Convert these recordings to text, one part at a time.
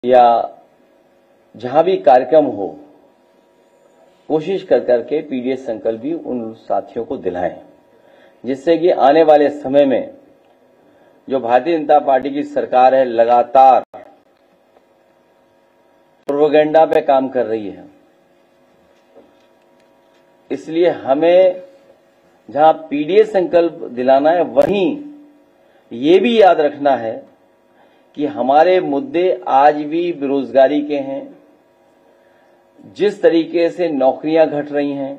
या जहां भी कार्यक्रम हो, कोशिश कर करके पीडीएस संकल्प भी उन साथियों को दिलाएं, जिससे कि आने वाले समय में जो भारतीय जनता पार्टी की सरकार है लगातार प्रोपेगेंडा पे काम कर रही है। इसलिए हमें जहां पीडीएस संकल्प दिलाना है, वहीं ये भी याद रखना है कि हमारे मुद्दे आज भी बेरोजगारी के हैं। जिस तरीके से नौकरियां घट रही हैं,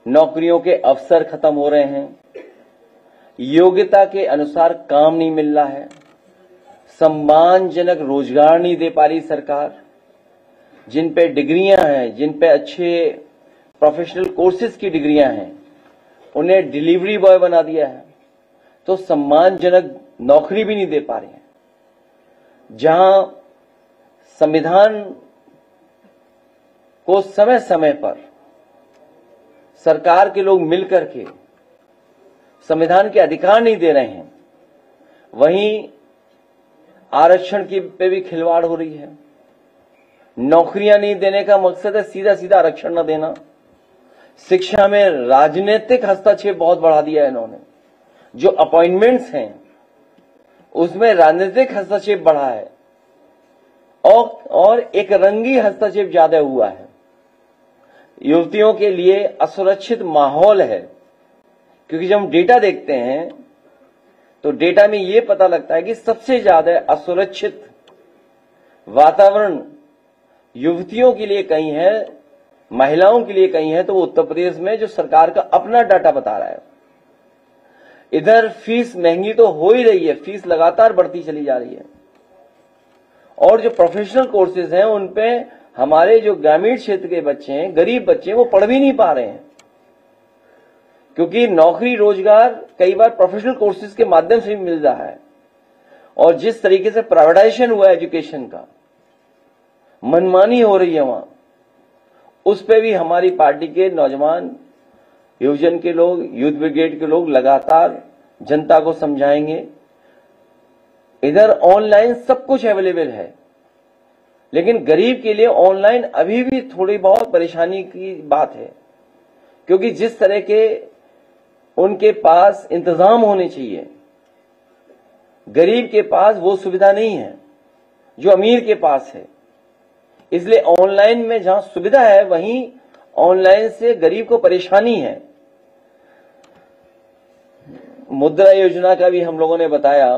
नौकरियों के अवसर खत्म हो रहे हैं, योग्यता के अनुसार काम नहीं मिल रहा है, सम्मानजनक रोजगार नहीं दे पा रही सरकार, जिन पे डिग्रियां हैं, जिन पे अच्छे प्रोफेशनल कोर्सेज की डिग्रियां हैं, उन्हें डिलीवरी बॉय बना दिया है, तो सम्मानजनक नौकरी भी नहीं दे पा रहे हैं। जहां संविधान को समय समय पर सरकार के लोग मिलकर के संविधान के अधिकार नहीं दे रहे हैं, वहीं आरक्षण की पे भी खिलवाड़ हो रही है। नौकरियां नहीं देने का मकसद है सीधा सीधा आरक्षण न देना। शिक्षा में राजनीतिक हस्तक्षेप बहुत बढ़ा दिया है इन्होंने। जो अपॉइंटमेंट्स हैं उसमें राजनीतिक हस्तक्षेप बढ़ा है और एक रंगी हस्तक्षेप ज्यादा हुआ है। युवतियों के लिए असुरक्षित माहौल है, क्योंकि जब हम डेटा देखते हैं तो डेटा में यह पता लगता है कि सबसे ज्यादा असुरक्षित वातावरण युवतियों के लिए कहीं है, महिलाओं के लिए कहीं है, तो वो उत्तर प्रदेश में जो सरकार का अपना डाटा बता रहा है। इधर फीस महंगी तो हो ही रही है, फीस लगातार बढ़ती चली जा रही है, और जो प्रोफेशनल कोर्सेज हैं उन पे हमारे जो ग्रामीण क्षेत्र के बच्चे हैं, गरीब बच्चे हैं, वो पढ़ भी नहीं पा रहे हैं, क्योंकि नौकरी रोजगार कई बार प्रोफेशनल कोर्सेज के माध्यम से भी मिल रहा है। और जिस तरीके से प्राइवेटाइजेशन हुआ एजुकेशन का, मनमानी हो रही है वहां, उस पे भी हमारी पार्टी के नौजवान, युवजन के लोग, यूथ ब्रिगेड के लोग लगातार जनता को समझाएंगे। इधर ऑनलाइन सब कुछ अवेलेबल है, लेकिन गरीब के लिए ऑनलाइन अभी भी थोड़ी बहुत परेशानी की बात है, क्योंकि जिस तरह के उनके पास इंतजाम होने चाहिए, गरीब के पास वो सुविधा नहीं है जो अमीर के पास है। इसलिए ऑनलाइन में जहां सुविधा है, वहीं ऑनलाइन से गरीब को परेशानी है। मुद्रा योजना का भी हम लोगों ने बताया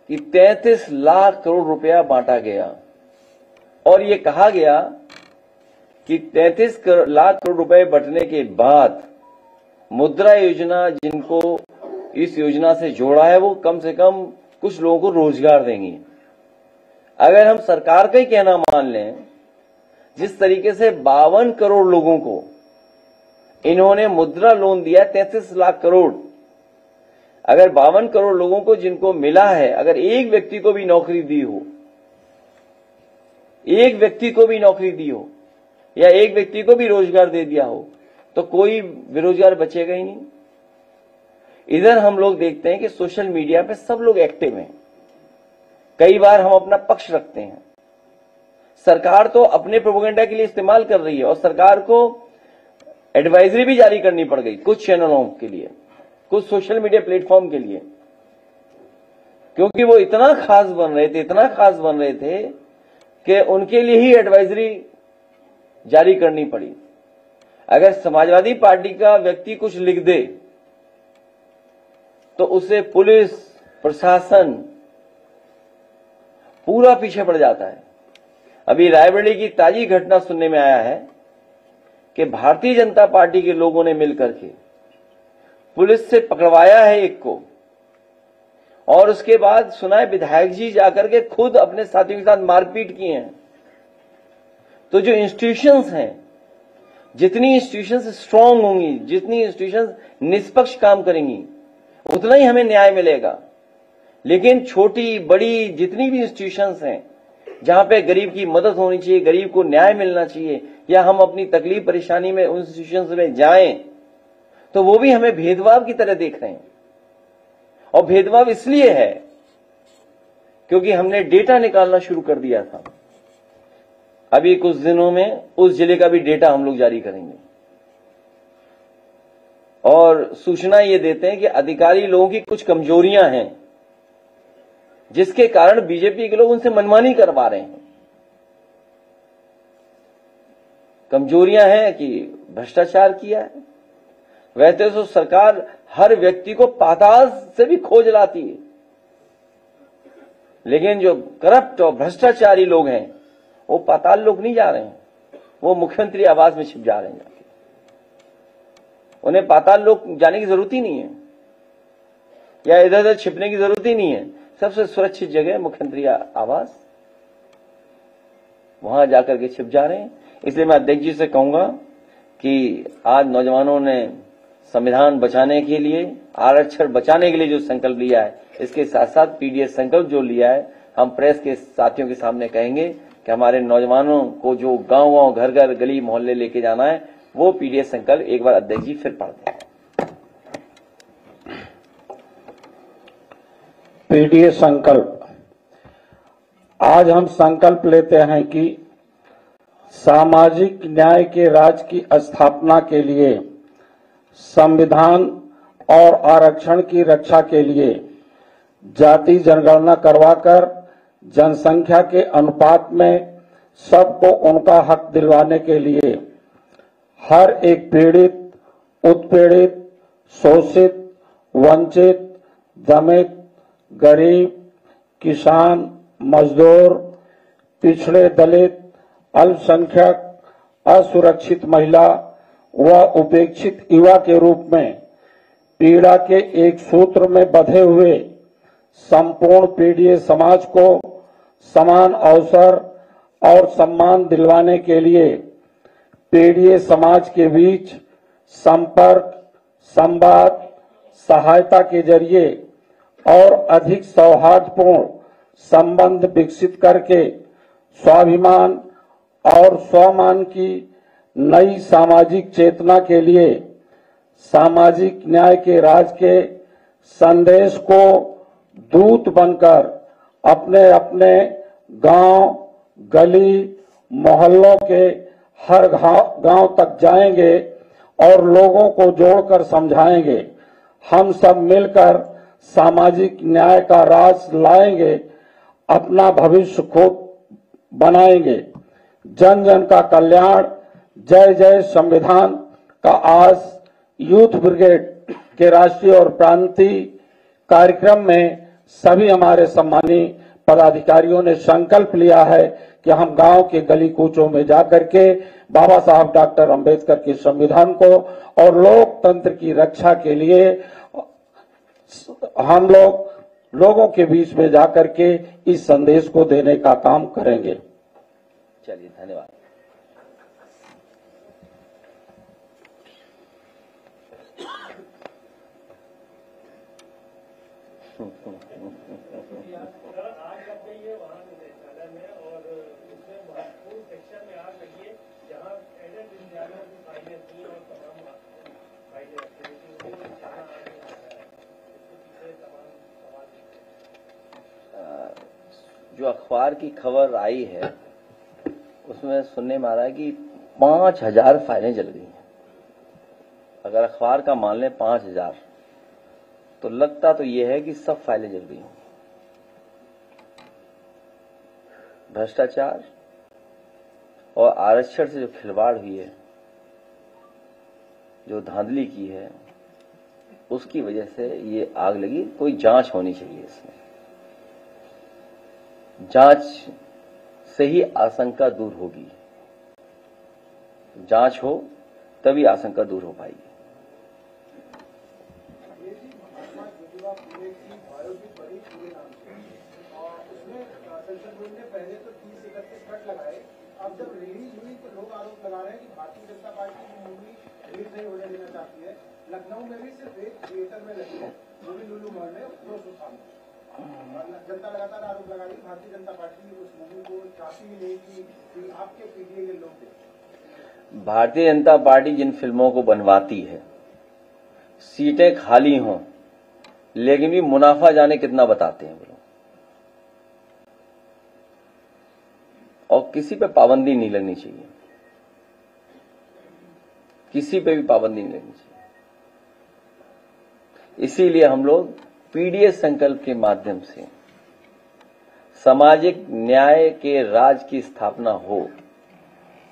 कि 33 लाख करोड़ रुपया बांटा गया, और ये कहा गया कि 33 लाख करोड़ रुपए बंटने के बाद मुद्रा योजना, जिनको इस योजना से जोड़ा है, वो कम से कम कुछ लोगों को रोजगार देंगी। अगर हम सरकार का ही कहना मान लें, जिस तरीके से 52 करोड़ लोगों को इन्होंने मुद्रा लोन दिया, 33 लाख करोड़, अगर 52 करोड़ लोगों को जिनको मिला है, अगर एक व्यक्ति को भी नौकरी दी हो, एक व्यक्ति को भी नौकरी दी हो, या एक व्यक्ति को भी रोजगार दे दिया हो, तो कोई बेरोजगार बचेगा ही नहीं। इधर हम लोग देखते हैं कि सोशल मीडिया पे सब लोग एक्टिव हैं। कई बार हम अपना पक्ष रखते हैं। सरकार तो अपने प्रोपेगेंडा के लिए इस्तेमाल कर रही है, और सरकार को एडवाइजरी भी जारी करनी पड़ गई कुछ चैनलों के लिए, कुछ सोशल मीडिया प्लेटफॉर्म के लिए, क्योंकि वो इतना खास बन रहे थे कि उनके लिए ही एडवाइजरी जारी करनी पड़ी। अगर समाजवादी पार्टी का व्यक्ति कुछ लिख दे तो उसे पुलिस प्रशासन पूरा पीछे पड़ जाता है। अभी रायबरेली की ताजी घटना सुनने में आया है कि भारतीय जनता पार्टी के लोगों ने मिलकर के पुलिस से पकड़वाया है एक को, और उसके बाद सुना है विधायक जी जाकर के खुद अपने साथियों के साथ मारपीट की है। तो जो इंस्टीट्यूशंस हैं, जितनी इंस्टीट्यूशंस स्ट्रांग होंगी, जितनी इंस्टीट्यूशंस निष्पक्ष काम करेंगी, उतना ही हमें न्याय मिलेगा। लेकिन छोटी बड़ी जितनी भी इंस्टीट्यूशंस हैं, जहां पे गरीब की मदद होनी चाहिए, गरीब को न्याय मिलना चाहिए, या हम अपनी तकलीफ परेशानी में उन इंस्टीट्यूशंस में जाएं, तो वो भी हमें भेदभाव की तरह देख रहे हैं। और भेदभाव इसलिए है क्योंकि हमने डेटा निकालना शुरू कर दिया था। अभी कुछ दिनों में उस जिले का भी डेटा हम लोग जारी करेंगे और सूचना ये देते हैं कि अधिकारी लोगों की कुछ कमजोरियां हैं जिसके कारण बीजेपी के लोग उनसे मनमानी करवा रहे हैं। कमजोरियां हैं कि भ्रष्टाचार किया है। वैसे तो सरकार हर व्यक्ति को पाताल से भी खोज लाती है, लेकिन जो करप्ट और भ्रष्टाचारी लोग हैं वो पाताल लोग नहीं जा रहे हैं, वो मुख्यमंत्री आवास में छिप जा रहे हैं। उन्हें पाताल लोग जाने की जरूरत ही नहीं है या इधर उधर छिपने की जरूरत ही नहीं है। सबसे सुरक्षित जगह मुख्यमंत्री आवास, वहां जाकर के छिप जा रहे हैं। इसलिए मैं अध्यक्ष जी से कहूंगा कि आज नौजवानों ने संविधान बचाने के लिए, आरक्षण बचाने के लिए जो संकल्प लिया है, इसके साथ साथ पीडीएस संकल्प जो लिया है, हम प्रेस के साथियों के सामने कहेंगे कि हमारे नौजवानों को जो गांव-गांव, घर-घर, गली मोहल्ले लेके जाना है, वो पीडीएस संकल्प एक बार अध्यक्ष जी फिर पढ़ दें। पीडीएस संकल्प। आज हम संकल्प लेते हैं कि सामाजिक न्याय के राज्य की स्थापना के लिए, संविधान और आरक्षण की रक्षा के लिए जाति जनगणना करवाकर जनसंख्या के अनुपात में सबको उनका हक दिलवाने के लिए हर एक पीड़ित, उत्पीड़ित, शोषित, वंचित, दमित, गरीब, किसान, मजदूर, पिछड़े, दलित, अल्पसंख्यक, असुरक्षित महिला व उपेक्षित युवा के रूप में पीड़ा के एक सूत्र में बंधे हुए संपूर्ण पीड़ित समाज को समान अवसर और सम्मान दिलवाने के लिए पीड़ित समाज के बीच संपर्क, संवाद, सहायता के जरिए और अधिक सौहार्दपूर्ण संबंध विकसित करके स्वाभिमान और स्वमान की नई सामाजिक चेतना के लिए सामाजिक न्याय के राज के संदेश को दूत बनकर अपने अपने गांव, गली, मोहल्लों के हर गांव तक जाएंगे और लोगों को जोड़कर समझाएंगे। हम सब मिलकर सामाजिक न्याय का राज लाएंगे, अपना भविष्य खुद बनाएंगे। जन जन का कल्याण, जय जय संविधान का आज यूथ ब्रिगेड के राष्ट्रीय और प्रांतीय कार्यक्रम में सभी हमारे सम्मानीय पदाधिकारियों ने संकल्प लिया है कि हम गांव के गली कूचों में जाकर के बाबा साहब डॉक्टर अंबेडकर के संविधान को और लोकतंत्र की रक्षा के लिए हम लोगों के बीच में जाकर के इस संदेश को देने का काम करेंगे। चलिए, धन्यवाद। जो अखबार की खबर आई है उसमें सुनने में आ रहा है कि 5000 फाइलें जल गई हैं। अगर अखबार का मान लें 5000, तो लगता तो यह है कि सब फाइलें जल गई हैं। भ्रष्टाचार और आरक्षण से जो खिलवाड़ हुई है, जो धांधली की है, उसकी वजह से ये आग लगी। कोई जांच होनी चाहिए इसमें। जांच से ही आशंका दूर होगी। जांच हो तभी आशंका दूर हो पाएगी। पहले तो 30-31 कट लगाए, अब जब रिलीज हुई तो लोग आरोप लगा रहे हैं कि भारतीय जनता पार्टी की मूवी रिलीज नहीं होने देना चाहती है। लखनऊ में भी सिर्फ एक थिएटर में लगी है, वो भी लुलू मॉल में 200 साल। जनता लगातार आरोप लगा रही है भारतीय जनता पार्टी उस मूवी को चाहती ही नहीं कि आपके पीडीए के लोग देखें। भारतीय जनता पार्टी जिन फिल्मों को बनवाती है, सीटें खाली हों, लेकिन भी मुनाफा जाने कितना बताते हैं वो लोग। और किसी पे पाबंदी नहीं लगनी चाहिए, किसी पे भी पाबंदी नहीं लगनी चाहिए। इसीलिए हम लोग पीडीएस संकल्प के माध्यम से सामाजिक न्याय के राज की स्थापना हो,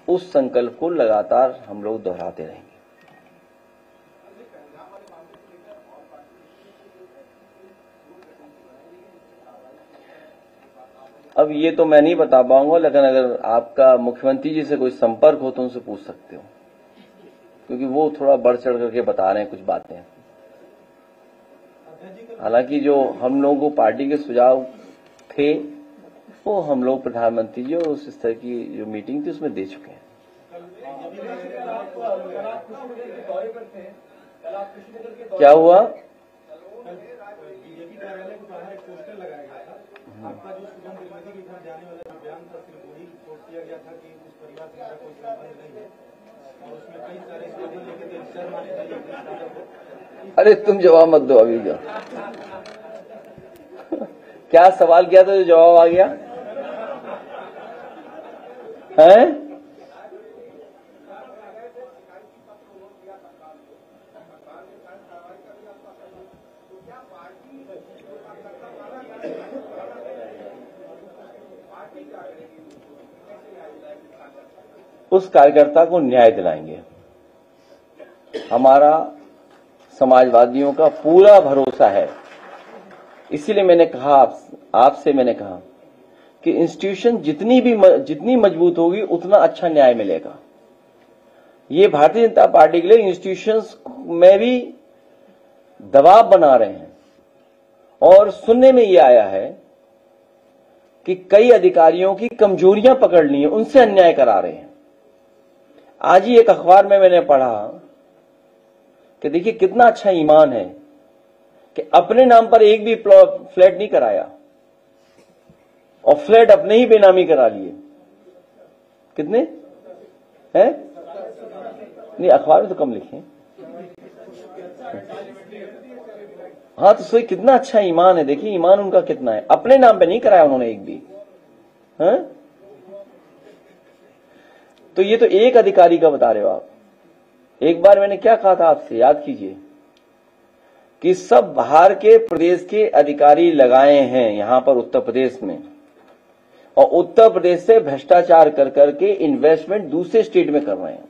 उस संकल्प को लगातार हम लोग दोहराते रहेंगे। अब ये तो मैं नहीं बता पाऊंगा, लेकिन अगर आपका मुख्यमंत्री जी से कोई संपर्क हो तो उनसे पूछ सकते हो, क्योंकि वो थोड़ा बढ़ चढ़ करके बता रहे हैं कुछ बातें। हालांकि जो हम लोगों को पार्टी के सुझाव थे वो हम लोग प्रधानमंत्री जी और उस स्तर की जो मीटिंग थी उसमें दे चुके हैं। क्या हुआ? बीजेपी कार्यालय के बाहर एक पोस्टर लगाया गया था, आपका जो सुगम त्रिवेदी के घर जाने वाला अभियान था, सिर्फ वही पोस्ट किया गया था कि उस परिवार से मेरा कोई संबंध नहीं है, और उसमें कई सारे स्लोगन लिखे थे, शर्म आनी चाहिए। अरे तुम जवाब मत दो अभी जो क्या सवाल किया था जो जवाब आ गया है? उस कार्यकर्ता को न्याय दिलाएंगे। हमारा समाजवादियों का पूरा भरोसा है। इसीलिए मैंने कहा आपसे मैंने कहा कि इंस्टीट्यूशन जितनी मजबूत होगी उतना अच्छा न्याय मिलेगा। ये भारतीय जनता पार्टी के लिए इंस्टीट्यूशंस में भी दबाव बना रहे हैं, और सुनने में ये आया है कि कई अधिकारियों की कमजोरियां पकड़ ली हैं, उनसे अन्याय करा रहे हैं। आज ही एक अखबार में मैंने पढ़ा कि देखिए कितना अच्छा ईमान है कि अपने नाम पर एक भी फ्लैट नहीं कराया और फ्लैट अपने ही बेनामी करा लिए। कितने हैं? नहीं, अखबार में तो कम लिखे। हाँ, तो सोई कितना अच्छा ईमान है। देखिए ईमान उनका कितना है, अपने नाम पे नहीं कराया उन्होंने एक भी। हैं? तो ये तो एक अधिकारी का बता रहे हो आप। एक बार मैंने क्या कहा था आपसे, याद कीजिए कि सब बाहर के प्रदेश के अधिकारी लगाए हैं यहां पर उत्तर प्रदेश में, और उत्तर प्रदेश से भ्रष्टाचार कर करके इन्वेस्टमेंट दूसरे स्टेट में कर रहे हैं।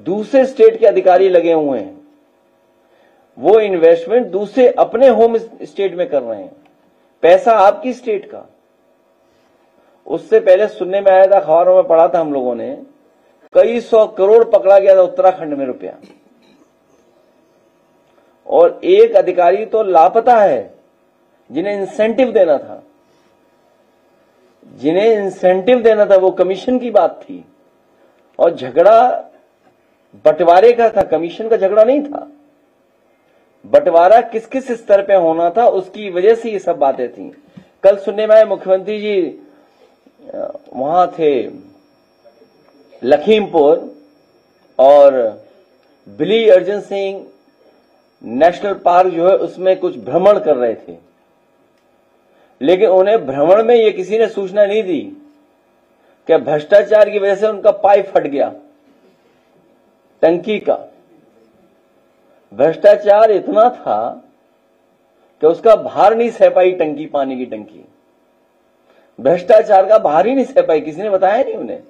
दूसरे स्टेट के अधिकारी लगे हुए हैं, वो इन्वेस्टमेंट दूसरे अपने होम स्टेट में कर रहे हैं, पैसा आपकी स्टेट का। उससे पहले सुनने में आया था, अखबारों में पढ़ा था हम लोगों ने, कई 100 करोड़ पकड़ा गया था उत्तराखंड में रुपया, और एक अधिकारी तो लापता है जिन्हें इंसेंटिव देना था। जिन्हें इंसेंटिव देना था वो कमीशन की बात थी, और झगड़ा बंटवारे का था, कमीशन का झगड़ा नहीं था। बंटवारा किस किस स्तर पे होना था उसकी वजह से ये सब बातें थी। कल सुनने में आए मुख्यमंत्री जी वहां थे लखीमपुर, और बिली अर्जुन सिंह नेशनल पार्क जो है उसमें कुछ भ्रमण कर रहे थे, लेकिन उन्हें भ्रमण में ये किसी ने सूचना नहीं दी कि भ्रष्टाचार की वजह से उनका पाइप फट गया टंकी का। भ्रष्टाचार इतना था कि उसका भार नहीं सह पाई टंकी, पानी की टंकी। भ्रष्टाचार का भार ही नहीं सह पाई, किसी ने बताया नहीं उन्हें।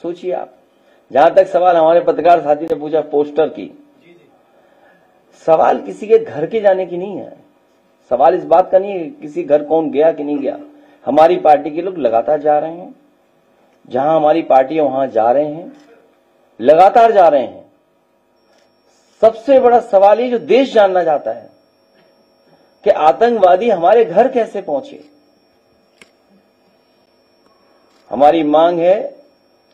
सोचिए आप। जहां तक सवाल हमारे पत्रकार साथी ने पूछा पोस्टर की, सवाल किसी के घर के जाने की नहीं है। सवाल इस बात का नहीं है किसी घर कौन गया कि नहीं गया। हमारी पार्टी के लोग लगातार जा रहे हैं, जहां हमारी पार्टी है वहां जा रहे हैं, लगातार जा रहे हैं। सबसे बड़ा सवाल ये जो देश जानना चाहता है कि आतंकवादी हमारे घर कैसे पहुंचे। हमारी मांग है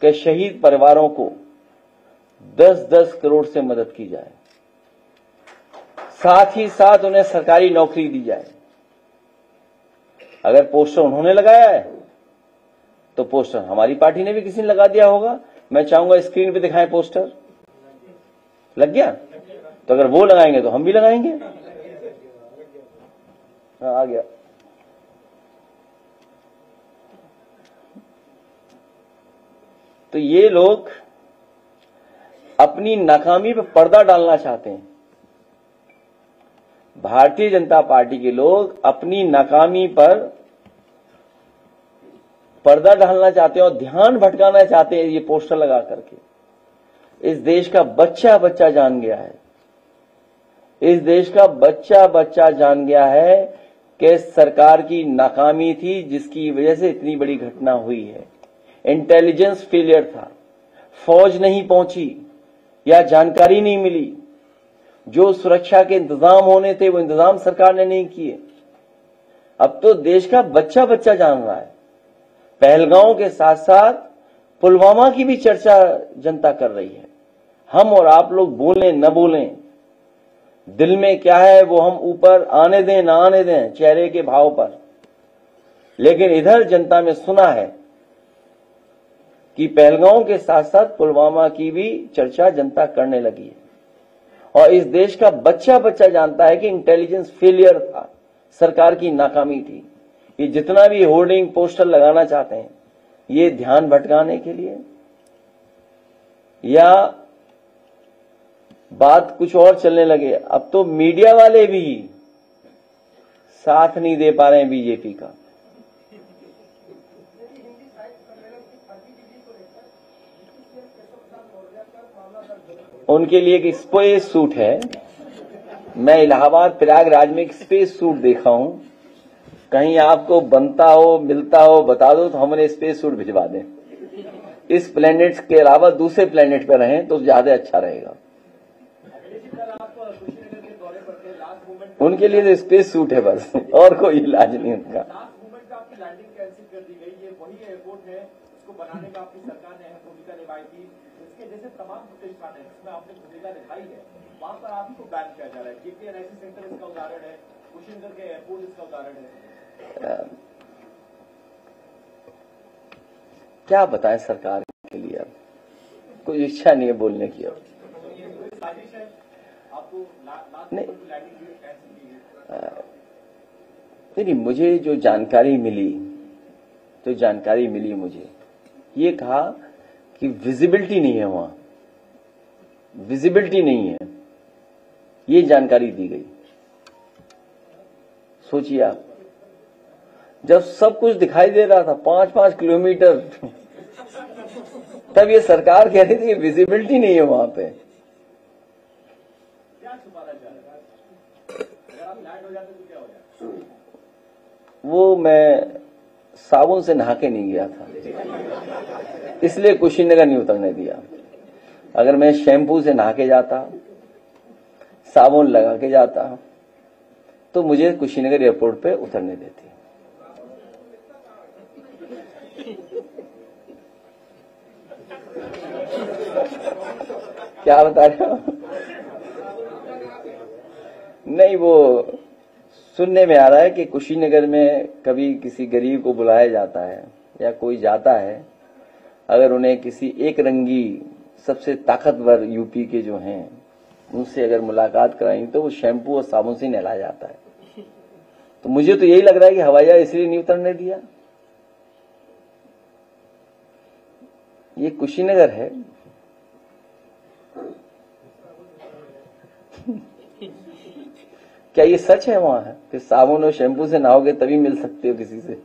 कि शहीद परिवारों को 10-10 करोड़ से मदद की जाए, साथ ही साथ उन्हें सरकारी नौकरी दी जाए। अगर पोस्टर उन्होंने लगाया है तो पोस्टर हमारी पार्टी ने भी किसी ने लगा दिया होगा। मैं चाहूंगा स्क्रीन पे दिखाएं पोस्टर। लग गया? तो अगर वो लगाएंगे तो हम भी लगाएंगे। हाँ, आ गया। तो ये लोग अपनी नाकामी पर पर्दा डालना चाहते हैं। भारतीय जनता पार्टी के लोग अपनी नाकामी पर पर्दा डालना चाहते हैं और ध्यान भटकाना चाहते हैं ये पोस्टर लगा करके। इस देश का बच्चा बच्चा जान गया है, इस देश का बच्चा बच्चा जान गया है कि सरकार की नाकामी थी जिसकी वजह से इतनी बड़ी घटना हुई है। इंटेलिजेंस फेलियर था, फौज नहीं पहुंची या जानकारी नहीं मिली, जो सुरक्षा के इंतजाम होने थे वो इंतजाम सरकार ने नहीं किए। अब तो देश का बच्चा बच्चा जान रहा है। पहलगांव के साथ साथ पुलवामा की भी चर्चा जनता कर रही है। हम और आप लोग बोलें न बोलें, दिल में क्या है वो हम ऊपर आने दें ना आने दें चेहरे के भाव पर, लेकिन इधर जनता में सुना है कि पहलगांव के साथ साथ पुलवामा की भी चर्चा जनता करने लगी है। और इस देश का बच्चा बच्चा जानता है कि इंटेलिजेंस फेलियर था, सरकार की नाकामी थी। ये जितना भी होर्डिंग पोस्टर लगाना चाहते हैं ये ध्यान भटकाने के लिए या बात कुछ और चलने लगे। अब तो मीडिया वाले भी साथ नहीं दे पा रहे हैं बीजेपी का। उनके लिए एक स्पेस सूट है। मैं इलाहाबाद प्रयागराज में एक स्पेस सूट देखा हूं, कहीं आपको बनता हो मिलता हो बता दो तो हमने स्पेस सूट भिजवा दें। इस प्लेनेट के अलावा दूसरे प्लेनेट पर रहें तो ज्यादा अच्छा रहेगा। उनके लिए तो स्पेस सूट है बस, और कोई इलाज नहीं उनका। लास्ट मोमेंट पे आपकी लैंडिंग कैंसिल कर दी गई, ये वही एयरपोर्ट है इसको बनाने में आपकी सरकार ने अहम भूमिका निभाई थी। इसके जैसे तमाम प्रतिष्ठान है जिसमें आपने भूमिका निभाई है, वहां पर आप ही को बैन किया जा रहा है। KPNIC सेंटर इसका उदाहरण है, कुशीनगर के एयरपोर्ट इसका उदाहरण है। क्या बताएं सरकार के लिए, अब कोई इच्छा नहीं है बोलने की। अब साजिश है आपको नहीं, कैंसिल नहीं, मुझे जो जानकारी मिली मुझे ये कहा कि विजिबिलिटी नहीं है, वहां विजिबिलिटी नहीं है, ये जानकारी दी गई। सोचिए आप, जब सब कुछ दिखाई दे रहा था 5-5 किलोमीटर, तब ये सरकार कह रही थी कि विजिबिलिटी नहीं है वहां पे। क्या छुपाना चाह रहे हैं? अगर आप लैंड हो जाते तो क्या हो जाए? वो मैं साबुन से नहा के नहीं गया था, इसलिए कुशीनगर नहीं उतरने दिया। अगर मैं शैम्पू से नहा के जाता, साबुन लगा के जाता, तो मुझे कुशीनगर एयरपोर्ट पे उतरने देती। क्या बता रहे हो? नहीं, वो सुनने में आ रहा है कि कुशीनगर में कभी किसी गरीब को बुलाया जाता है या कोई जाता है, अगर उन्हें किसी एक रंगी सबसे ताकतवर यूपी के जो हैं उनसे अगर मुलाकात कराई तो वो शैम्पू और साबुन से नहलाया जाता है। तो मुझे तो यही लग रहा है कि हवाई जहाज इसलिए नहीं उतरने दिया। ये कुशीनगर है, क्या ये सच है वहां है कि साबुन और शैम्पू से नहाओगे तभी मिल सकते हो किसी से?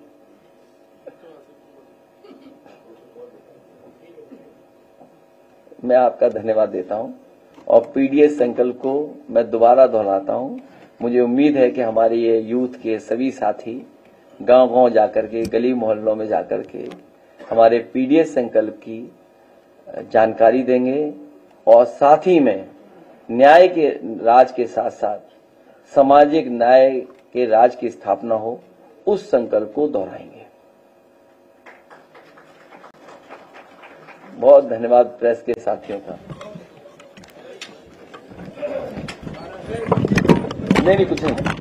मैं आपका धन्यवाद देता हूं और पीडीएस संकल्प को मैं दोबारा दोहराता हूं। मुझे उम्मीद है कि हमारे ये यूथ के सभी साथी गांव-गांव जाकर के, गली मोहल्लों में जाकर के हमारे पीडीएस संकल्प की जानकारी देंगे और साथ ही में न्याय के राज के साथ साथ सामाजिक न्याय के राज की स्थापना हो, उस संकल्प को दोहराएंगे। बहुत धन्यवाद प्रेस के साथियों का। नहीं, कुछ नहीं।